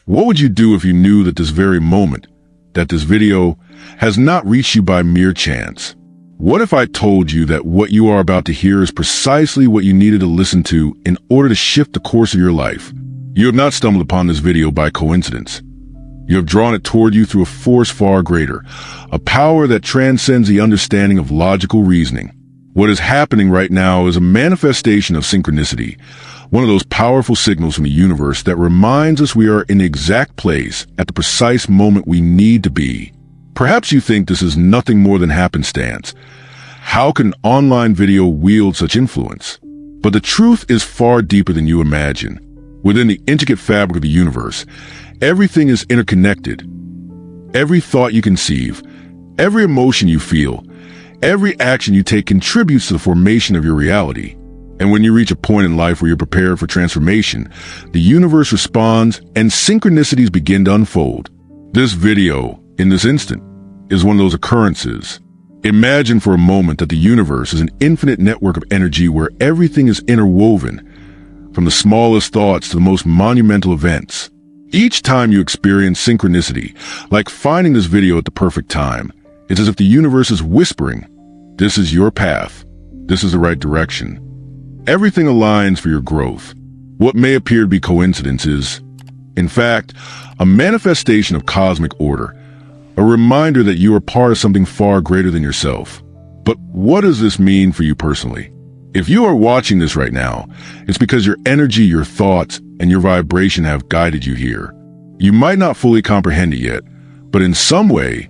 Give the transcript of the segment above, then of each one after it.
What would you do if you knew that this very moment, that this video, has not reached you by mere chance? What if I told you that what you are about to hear is precisely what you needed to listen to in order to shift the course of your life? You have not stumbled upon this video by coincidence. You have drawn it toward you through a force far greater, a power that transcends the understanding of logical reasoning. What is happening right now is a manifestation of synchronicity, one of those powerful signals from the universe that reminds us we are in the exact place at the precise moment we need to be. Perhaps you think this is nothing more than happenstance. How can an online video wield such influence? But the truth is far deeper than you imagine. Within the intricate fabric of the universe, everything is interconnected. Every thought you conceive, every emotion you feel, every action you take contributes to the formation of your reality. And when you reach a point in life where you're prepared for transformation, the universe responds and synchronicities begin to unfold. This video, in this instant, is one of those occurrences. Imagine for a moment that the universe is an infinite network of energy where everything is interwoven, from the smallest thoughts to the most monumental events. Each time you experience synchronicity, like finding this video at the perfect time, it's as if the universe is whispering, "This is your path. This is the right direction." Everything aligns for your growth. What may appear to be coincidence is, in fact, a manifestation of cosmic order, a reminder that you are part of something far greater than yourself. But what does this mean for you personally? If you are watching this right now, it's because your energy, your thoughts, and your vibration have guided you here. You might not fully comprehend it yet, but in some way,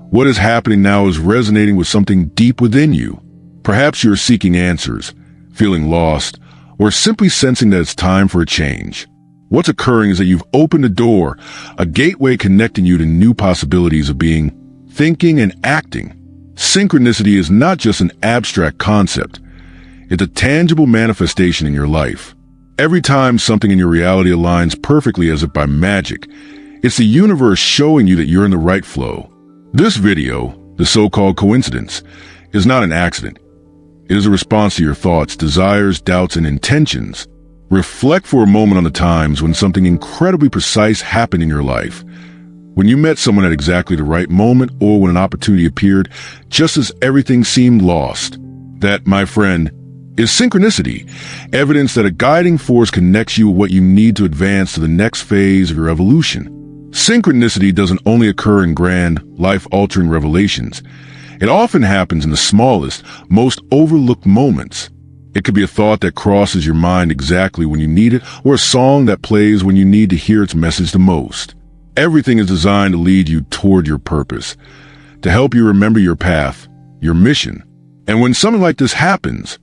what is happening now is resonating with something deep within you. Perhaps you're seeking answers, feeling lost, or simply sensing that it's time for a change. What's occurring is that you've opened a door, a gateway connecting you to new possibilities of being, thinking, and acting. Synchronicity is not just an abstract concept. It's a tangible manifestation in your life. Every time something in your reality aligns perfectly as if by magic, it's the universe showing you that you're in the right flow. This video, the so-called coincidence, is not an accident. It is a response to your thoughts, desires, doubts, and intentions. Reflect for a moment on the times when something incredibly precise happened in your life. When you met someone at exactly the right moment, or when an opportunity appeared just as everything seemed lost. That, my friend, is synchronicity, evidence that a guiding force connects you with what you need to advance to the next phase of your evolution. Synchronicity doesn't only occur in grand, life-altering revelations. It often happens in the smallest, most overlooked moments. It could be a thought that crosses your mind exactly when you need it, or a song that plays when you need to hear its message the most. Everything is designed to lead you toward your purpose, to help you remember your path, your mission. And when something like this happens,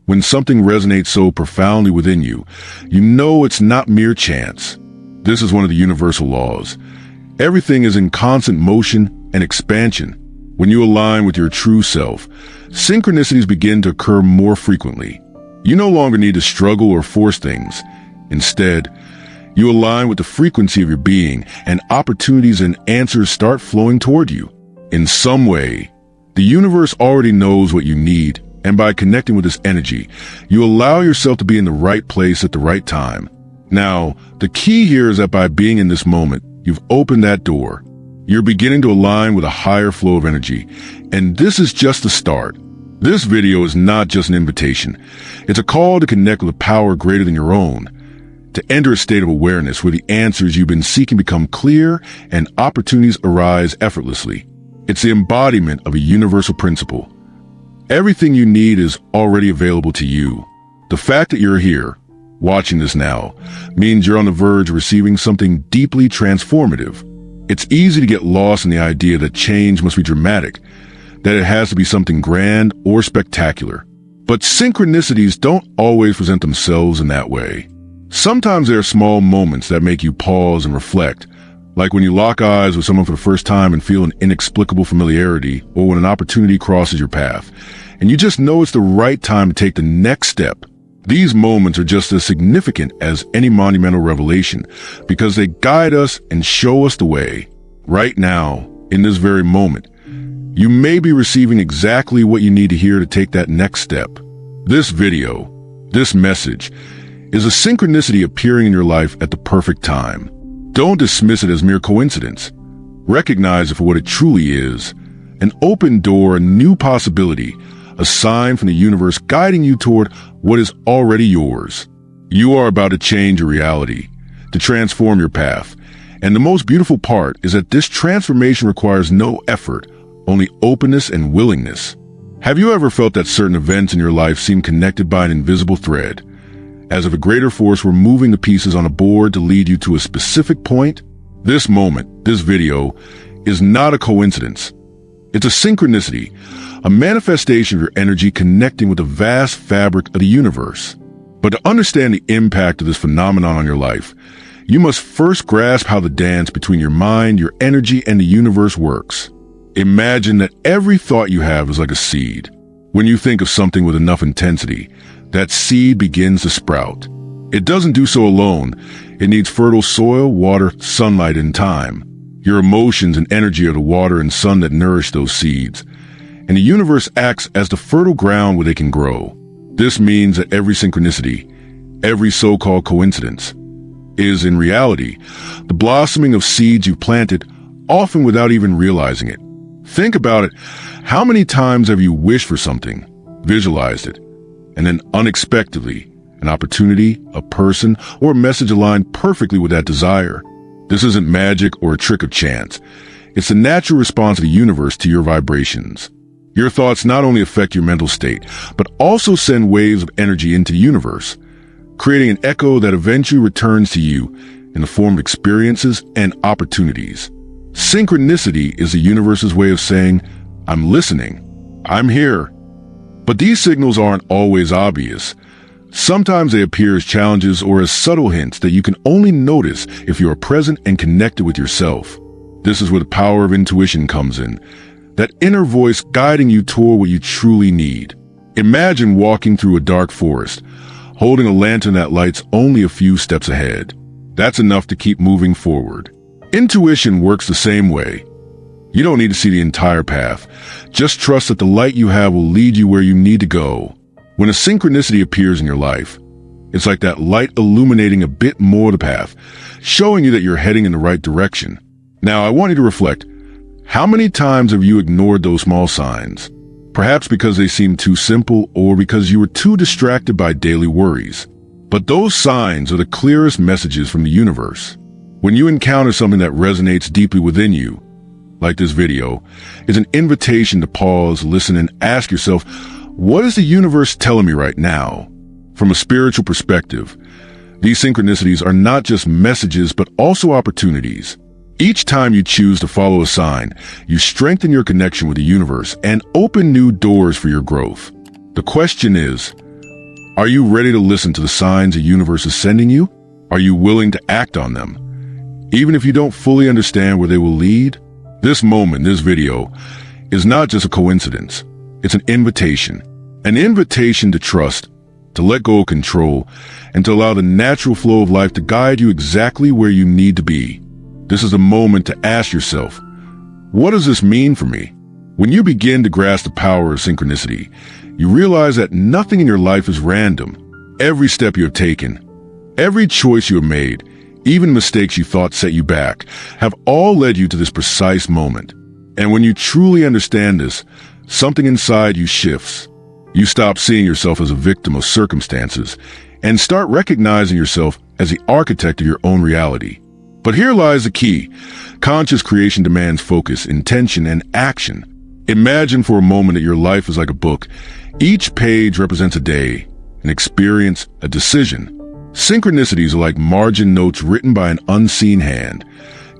when something resonates so profoundly within you, you know it's not mere chance. This is one of the universal laws. Everything is in constant motion and expansion. When you align with your true self, synchronicities begin to occur more frequently. You no longer need to struggle or force things. Instead, you align with the frequency of your being, and opportunities and answers start flowing toward you. In some way, the universe already knows what you need, and by connecting with this energy, you allow yourself to be in the right place at the right time. Now, the key here is that by being in this moment, you've opened that door. You're beginning to align with a higher flow of energy, and this is just the start. This video is not just an invitation. It's a call to connect with a power greater than your own, to enter a state of awareness where the answers you've been seeking become clear and opportunities arise effortlessly. It's the embodiment of a universal principle. Everything you need is already available to you. The fact that you're here, watching this now, means you're on the verge of receiving something deeply transformative. It's easy to get lost in the idea that change must be dramatic, that it has to be something grand or spectacular. But synchronicities don't always present themselves in that way. Sometimes there are small moments that make you pause and reflect, like when you lock eyes with someone for the first time and feel an inexplicable familiarity, or when an opportunity crosses your path, and you just know it's the right time to take the next step. These moments are just as significant as any monumental revelation because they guide us and show us the way. Right now, in this very moment, you may be receiving exactly what you need to hear to take that next step. This video, this message, is a synchronicity appearing in your life at the perfect time. Don't dismiss it as mere coincidence. Recognize it for what it truly is: an open door, a new possibility, a sign from the universe guiding you toward what is already yours. You are about to change your reality, to transform your path. And the most beautiful part is that this transformation requires no effort, only openness and willingness. Have you ever felt that certain events in your life seem connected by an invisible thread, as if a greater force were moving the pieces on a board to lead you to a specific point? This moment, this video, is not a coincidence. It's a synchronicity, a manifestation of your energy connecting with the vast fabric of the universe. But to understand the impact of this phenomenon on your life, you must first grasp how the dance between your mind, your energy, and the universe works. Imagine that every thought you have is like a seed. When you think of something with enough intensity, that seed begins to sprout. It doesn't do so alone. It needs fertile soil, water, sunlight, and time. Your emotions and energy are the water and sun that nourish those seeds. And the universe acts as the fertile ground where they can grow. This means that every synchronicity, every so-called coincidence, is in reality the blossoming of seeds you planted, often without even realizing it. Think about it. How many times have you wished for something, visualized it, and then unexpectedly, an opportunity, a person, or a message aligned perfectly with that desire? This isn't magic or a trick of chance. It's the natural response of the universe to your vibrations. Your thoughts not only affect your mental state, but also send waves of energy into the universe, creating an echo that eventually returns to you in the form of experiences and opportunities. Synchronicity is the universe's way of saying, I'm listening, I'm here. But these signals aren't always obvious. Sometimes they appear as challenges or as subtle hints that you can only notice if you are present and connected with yourself. This is where the power of intuition comes in, that inner voice guiding you toward what you truly need. Imagine walking through a dark forest, holding a lantern that lights only a few steps ahead. That's enough to keep moving forward. Intuition works the same way. You don't need to see the entire path. Just trust that the light you have will lead you where you need to go. When a synchronicity appears in your life, it's like that light illuminating a bit more of the path, showing you that you're heading in the right direction. Now, I want you to reflect. How many times have you ignored those small signs? Perhaps because they seemed too simple or because you were too distracted by daily worries. But those signs are the clearest messages from the universe. When you encounter something that resonates deeply within you, like this video, is an invitation to pause, listen, and ask yourself, what is the universe telling me right now? From a spiritual perspective, these synchronicities are not just messages, but also opportunities. Each time you choose to follow a sign, you strengthen your connection with the universe and open new doors for your growth. The question is, are you ready to listen to the signs the universe is sending you? Are you willing to act on them? Even if you don't fully understand where they will lead? This moment, this video, is not just a coincidence. It's an invitation to trust, to let go of control, and to allow the natural flow of life to guide you exactly where you need to be. This is a moment to ask yourself, what does this mean for me? When you begin to grasp the power of synchronicity, you realize that nothing in your life is random. Every step you have taken, every choice you have made, even mistakes you thought set you back, have all led you to this precise moment. And when you truly understand this, something inside you shifts. You stop seeing yourself as a victim of circumstances and start recognizing yourself as the architect of your own reality. But here lies the key. Conscious creation demands focus, intention, and action. Imagine for a moment that your life is like a book. Each page represents a day, an experience, a decision. Synchronicities are like margin notes written by an unseen hand,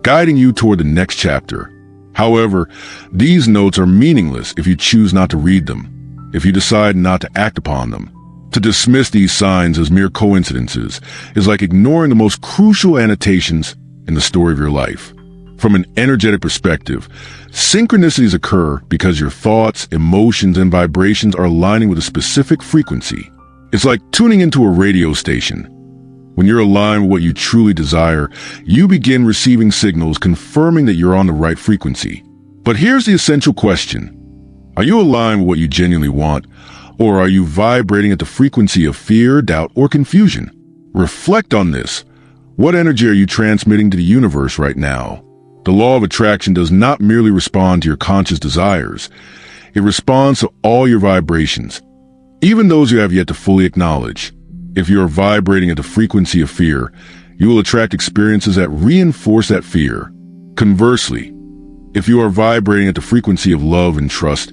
guiding you toward the next chapter. However, these notes are meaningless if you choose not to read them, if you decide not to act upon them. To dismiss these signs as mere coincidences is like ignoring the most crucial annotations in the story of your life. From an energetic perspective, synchronicities occur because your thoughts, emotions, and vibrations are aligning with a specific frequency. It's like tuning into a radio station. When you're aligned with what you truly desire, you begin receiving signals confirming that you're on the right frequency. But here's the essential question. Are you aligned with what you genuinely want, or are you vibrating at the frequency of fear, doubt, or confusion? Reflect on this. What energy are you transmitting to the universe right now? The law of attraction does not merely respond to your conscious desires. It responds to all your vibrations, even those you have yet to fully acknowledge. If you are vibrating at the frequency of fear, you will attract experiences that reinforce that fear. Conversely, if you are vibrating at the frequency of love and trust,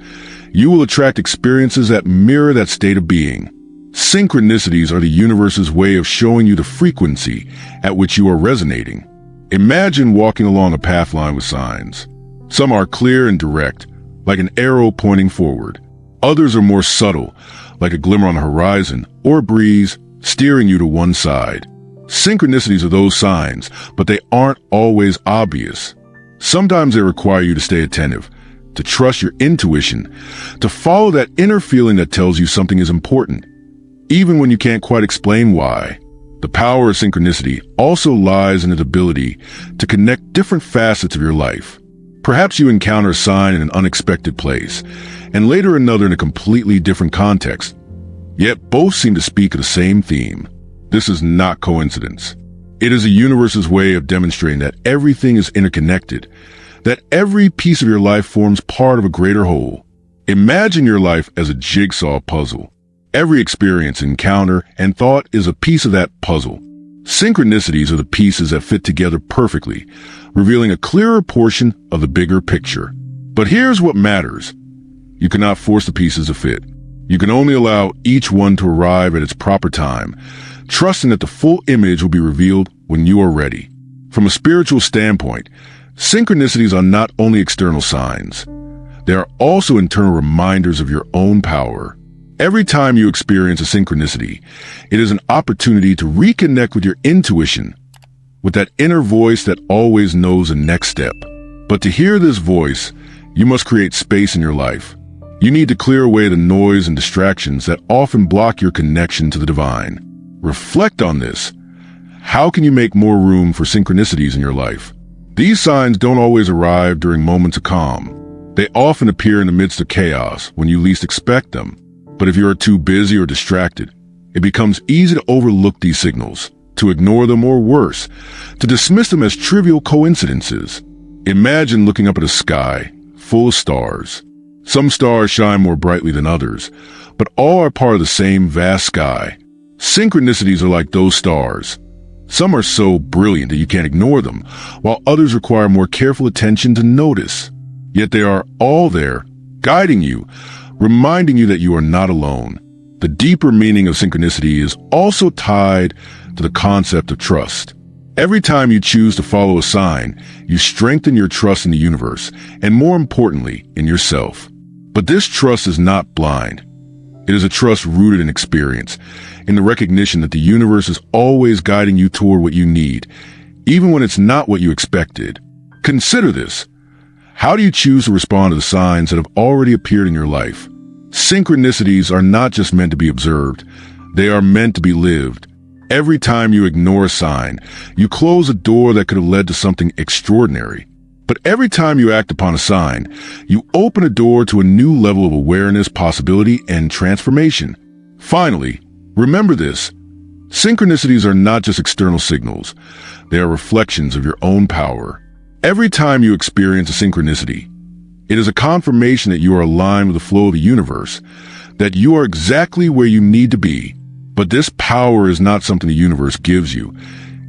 you will attract experiences that mirror that state of being. Synchronicities are the universe's way of showing you the frequency at which you are resonating. Imagine walking along a path lined with signs. Some are clear and direct, like an arrow pointing forward. Others are more subtle, like a glimmer on the horizon or a breeze steering you to one side. Synchronicities are those signs, but they aren't always obvious. Sometimes they require you to stay attentive, to trust your intuition, to follow that inner feeling that tells you something is important, even when you can't quite explain why. The power of synchronicity also lies in its ability to connect different facets of your life. Perhaps you encounter a sign in an unexpected place, and later another in a completely different context. Yet both seem to speak of the same theme. This is not coincidence. It is the universe's way of demonstrating that everything is interconnected, that every piece of your life forms part of a greater whole. Imagine your life as a jigsaw puzzle. Every experience, encounter, and thought is a piece of that puzzle. Synchronicities are the pieces that fit together perfectly, revealing a clearer portion of the bigger picture. But here's what matters. You cannot force the pieces to fit. You can only allow each one to arrive at its proper time, trusting that the full image will be revealed when you are ready. From a spiritual standpoint, synchronicities are not only external signs. They are also internal reminders of your own power. Every time you experience a synchronicity, it is an opportunity to reconnect with your intuition, with that inner voice that always knows the next step. But to hear this voice, you must create space in your life. You need to clear away the noise and distractions that often block your connection to the divine. Reflect on this. How can you make more room for synchronicities in your life? These signs don't always arrive during moments of calm. They often appear in the midst of chaos when you least expect them. But if you are too busy or distracted, it becomes easy to overlook these signals, to ignore them, or worse, to dismiss them as trivial coincidences. Imagine looking up at a sky full of stars. Some stars shine more brightly than others, but all are part of the same vast sky. Synchronicities are like those stars. Some are so brilliant that you can't ignore them, while others require more careful attention to notice. Yet they are all there, guiding you, reminding you that you are not alone. The deeper meaning of synchronicity is also tied to the concept of trust. Every time you choose to follow a sign, you strengthen your trust in the universe, and more importantly, in yourself. But this trust is not blind. It is a trust rooted in experience, in the recognition that the universe is always guiding you toward what you need, even when it's not what you expected. Consider this. How do you choose to respond to the signs that have already appeared in your life? Synchronicities are not just meant to be observed. They are meant to be lived. Every time you ignore a sign, you close a door that could have led to something extraordinary. But every time you act upon a sign, you open a door to a new level of awareness, possibility, and transformation. Finally, remember this. Synchronicities are not just external signals. They are reflections of your own power. Every time you experience a synchronicity, it is a confirmation that you are aligned with the flow of the universe, that you are exactly where you need to be. But this power is not something the universe gives you.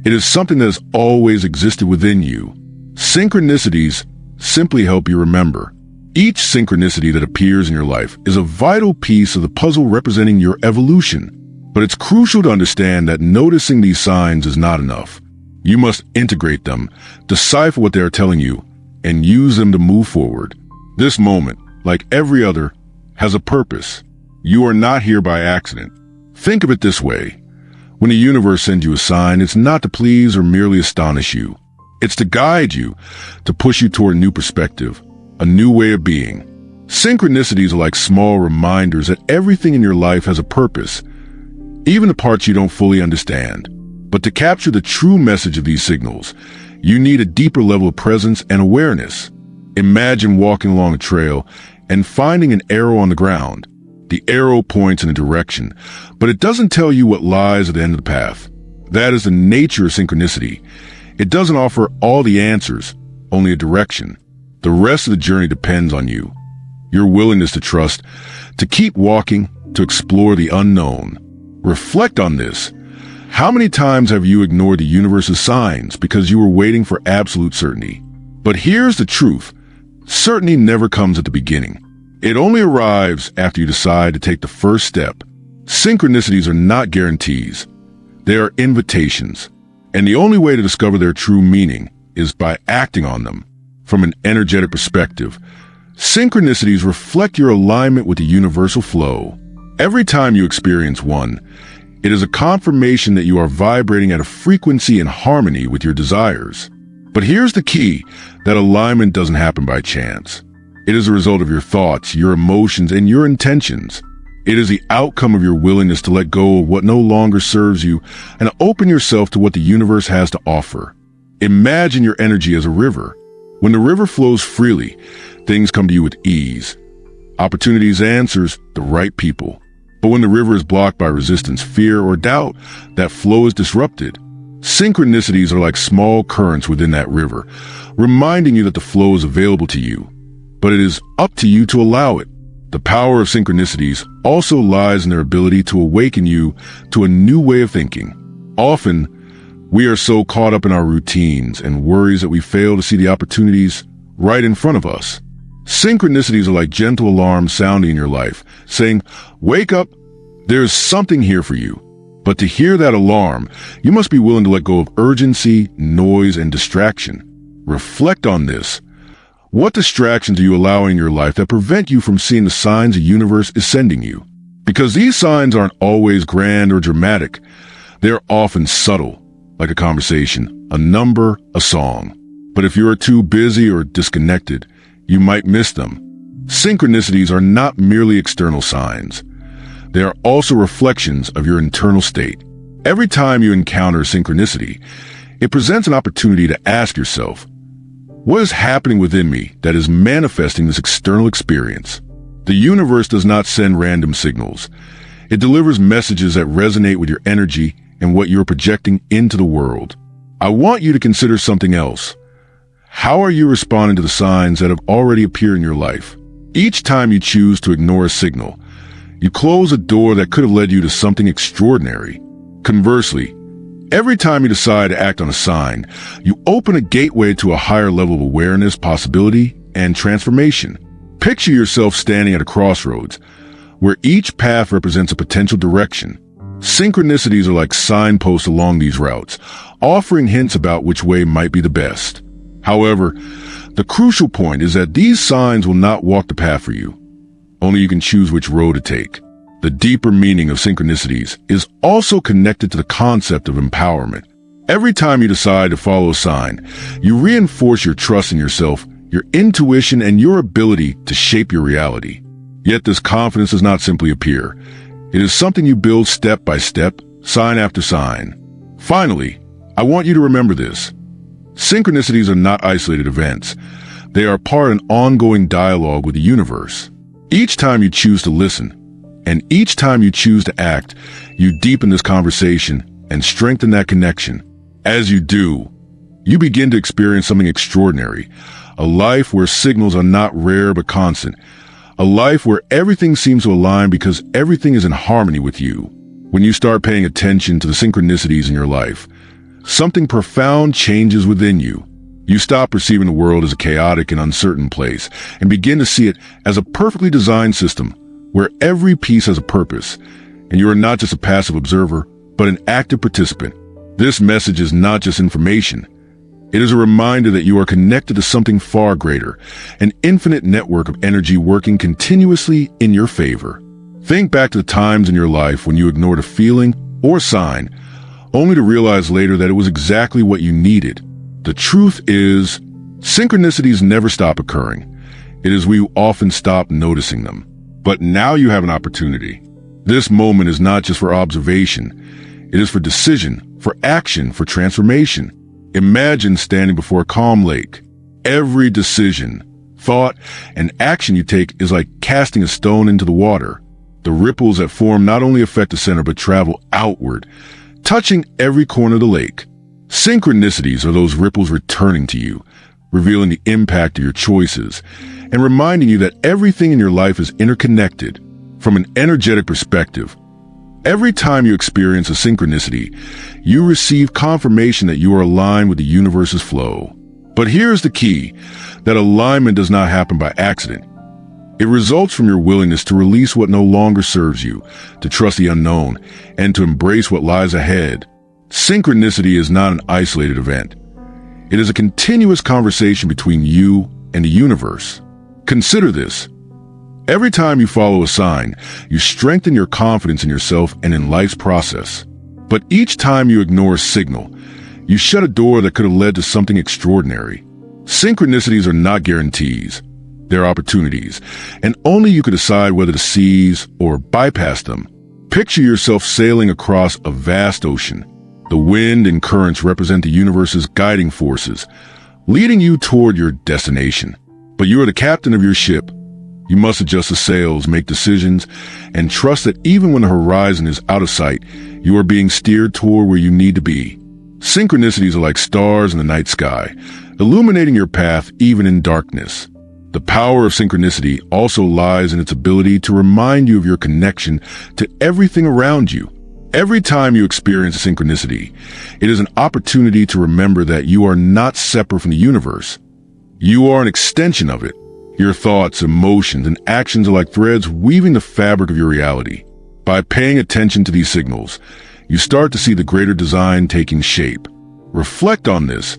It is something that has always existed within you. Synchronicities simply help you remember. Each synchronicity that appears in your life is a vital piece of the puzzle representing your evolution. But it's crucial to understand that noticing these signs is not enough. You must integrate them, decipher what they are telling you, and use them to move forward. This moment, like every other, has a purpose. You are not here by accident. Think of it this way. When the universe sends you a sign, it's not to please or merely astonish you. It's to guide you, to push you toward a new perspective, a new way of being. Synchronicities are like small reminders that everything in your life has a purpose, even the parts you don't fully understand. But to capture the true message of these signals, you need a deeper level of presence and awareness. Imagine walking along a trail and finding an arrow on the ground. The arrow points in a direction, but it doesn't tell you what lies at the end of the path. That is the nature of synchronicity. It doesn't offer all the answers, only a direction. The rest of the journey depends on you. Your willingness to trust, to keep walking, to explore the unknown. Reflect on this. How many times have you ignored the universe's signs because you were waiting for absolute certainty? But here's the truth. Certainty never comes at the beginning. It only arrives after you decide to take the first step. Synchronicities are not guarantees. They are invitations. And the only way to discover their true meaning is by acting on them. From an energetic perspective, synchronicities reflect your alignment with the universal flow. Every time you experience one, it is a confirmation that you are vibrating at a frequency in harmony with your desires. But here's the key, that alignment doesn't happen by chance. It is a result of your thoughts, your emotions, and your intentions. It is the outcome of your willingness to let go of what no longer serves you and open yourself to what the universe has to offer. Imagine your energy as a river. When the river flows freely, things come to you with ease. Opportunities, answers, the right people. But when the river is blocked by resistance, fear, or doubt, that flow is disrupted. Synchronicities are like small currents within that river, reminding you that the flow is available to you. But it is up to you to allow it. The power of synchronicities also lies in their ability to awaken you to a new way of thinking. Often, we are so caught up in our routines and worries that we fail to see the opportunities right in front of us. Synchronicities are like gentle alarms sounding in your life, saying, "Wake up, there's something here for you." But to hear that alarm, you must be willing to let go of urgency, noise, and distraction. Reflect on this. What distractions are you allowing in your life that prevent you from seeing the signs the universe is sending you? Because these signs aren't always grand or dramatic. They're often subtle, like a conversation, a number, a song. But if you're too busy or disconnected, you might miss them. Synchronicities are not merely external signs. They are also reflections of your internal state. Every time you encounter a synchronicity, it presents an opportunity to ask yourself, what is happening within me that is manifesting this external experience? The universe does not send random signals. It delivers messages that resonate with your energy and what you're projecting into the world. I want you to consider something else. How are you responding to the signs that have already appeared in your life? Each time you choose to ignore a signal, you close a door that could have led you to something extraordinary. Conversely, every time you decide to act on a sign, you open a gateway to a higher level of awareness, possibility, and transformation. Picture yourself standing at a crossroads, where each path represents a potential direction. Synchronicities are like signposts along these routes, offering hints about which way might be the best. However, the crucial point is that these signs will not walk the path for you. Only you can choose which road to take. The deeper meaning of synchronicities is also connected to the concept of empowerment. Every time you decide to follow a sign, you reinforce your trust in yourself, your intuition, and your ability to shape your reality. Yet this confidence does not simply appear. It is something you build step by step, sign after sign. Finally, I want you to remember this. Synchronicities are not isolated events. They are part of an ongoing dialogue with the universe. Each time you choose to listen, and each time you choose to act, you deepen this conversation and strengthen that connection. As you do, you begin to experience something extraordinary, a life where signals are not rare but constant, a life where everything seems to align because everything is in harmony with you. When you start paying attention to the synchronicities in your life, something profound changes within you. You stop perceiving the world as a chaotic and uncertain place and begin to see it as a perfectly designed system where every piece has a purpose, and you are not just a passive observer, but an active participant. This message is not just information. It is a reminder that you are connected to something far greater, an infinite network of energy working continuously in your favor. Think back to the times in your life when you ignored a feeling or sign, only to realize later that it was exactly what you needed. The truth is, synchronicities never stop occurring. It is we who often stop noticing them. But now you have an opportunity. This moment is not just for observation. It is for decision, for action, for transformation. Imagine standing before a calm lake. Every decision, thought, and action you take is like casting a stone into the water. The ripples that form not only affect the center but travel outward, touching every corner of the lake. Synchronicities are those ripples returning to you, revealing the impact of your choices, and reminding you that everything in your life is interconnected. From an energetic perspective, every time you experience a synchronicity, you receive confirmation that you are aligned with the universe's flow. But here's the key, that alignment does not happen by accident. It results from your willingness to release what no longer serves you, to trust the unknown, and to embrace what lies ahead. Synchronicity is not an isolated event. It is a continuous conversation between you and the universe. Consider this. Every time you follow a sign, you strengthen your confidence in yourself and in life's process. But each time you ignore a signal, you shut a door that could have led to something extraordinary. Synchronicities are not guarantees. They're opportunities, and only you can decide whether to seize or bypass them. Picture yourself sailing across a vast ocean. The wind and currents represent the universe's guiding forces, leading you toward your destination. But you are the captain of your ship. You must adjust the sails, make decisions, and trust that even when the horizon is out of sight, you are being steered toward where you need to be. Synchronicities are like stars in the night sky, illuminating your path even in darkness. The power of synchronicity also lies in its ability to remind you of your connection to everything around you. Every time you experience a synchronicity, it is an opportunity to remember that you are not separate from the universe. You are an extension of it. Your thoughts, emotions, and actions are like threads weaving the fabric of your reality. By paying attention to these signals, you start to see the greater design taking shape. Reflect on this.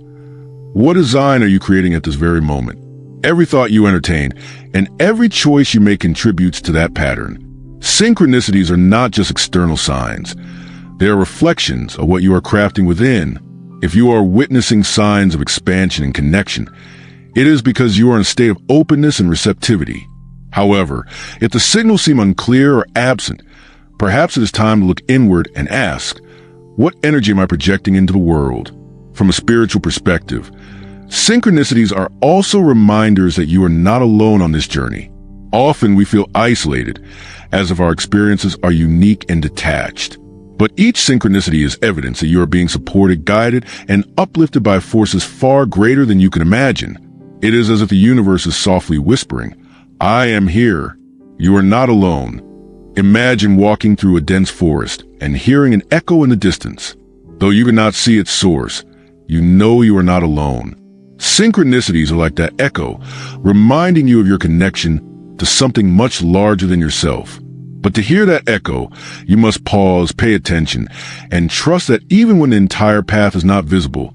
What design are you creating at this very moment? Every thought you entertain and every choice you make contributes to that pattern. Synchronicities are not just external signs. They are reflections of what you are crafting within. If you are witnessing signs of expansion and connection, it is because you are in a state of openness and receptivity. However, if the signals seem unclear or absent, perhaps it is time to look inward and ask, what energy am I projecting into the world? From a spiritual perspective, synchronicities are also reminders that you are not alone on this journey. Often we feel isolated, as if our experiences are unique and detached. But each synchronicity is evidence that you are being supported, guided, and uplifted by forces far greater than you can imagine. It is as if the universe is softly whispering, I am here. You are not alone. Imagine walking through a dense forest and hearing an echo in the distance. Though you cannot see its source, you know you are not alone. Synchronicities are like that echo, reminding you of your connection to something much larger than yourself. But to hear that echo, you must pause, pay attention, and trust that even when the entire path is not visible,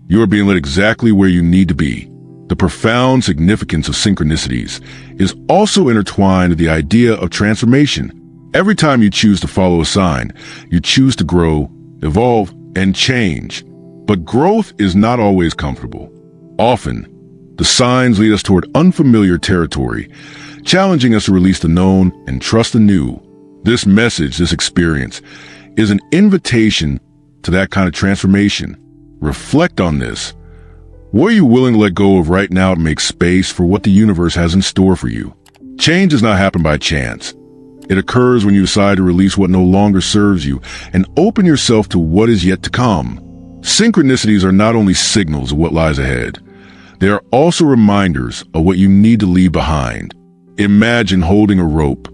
you are being led exactly where you need to be. The profound significance of synchronicities is also intertwined with the idea of transformation. Every time you choose to follow a sign, you choose to grow, evolve, and change. But growth is not always comfortable. Often, the signs lead us toward unfamiliar territory, challenging us to release the known and trust the new. This message, this experience, is an invitation to that kind of transformation. Reflect on this. What are you willing to let go of right now to make space for what the universe has in store for you? Change does not happen by chance. It occurs when you decide to release what no longer serves you and open yourself to what is yet to come. Synchronicities are not only signals of what lies ahead. They are also reminders of what you need to leave behind. Imagine holding a rope.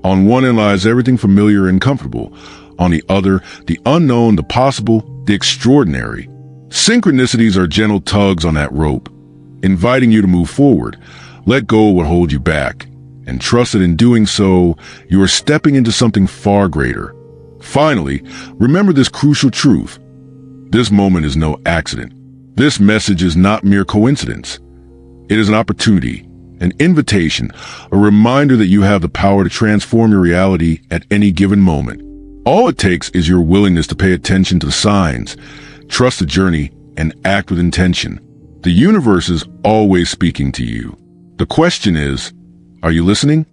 On one end lies everything familiar and comfortable. On the other, the unknown, the possible, the extraordinary. Synchronicities are gentle tugs on that rope, inviting you to move forward, let go of what holds you back, and trust that in doing so, you are stepping into something far greater. Finally, remember this crucial truth. This moment is no accident. This message is not mere coincidence. It is an opportunity, an invitation, a reminder that you have the power to transform your reality at any given moment. All it takes is your willingness to pay attention to the signs, trust the journey, and act with intention. The universe is always speaking to you. The question is, are you listening?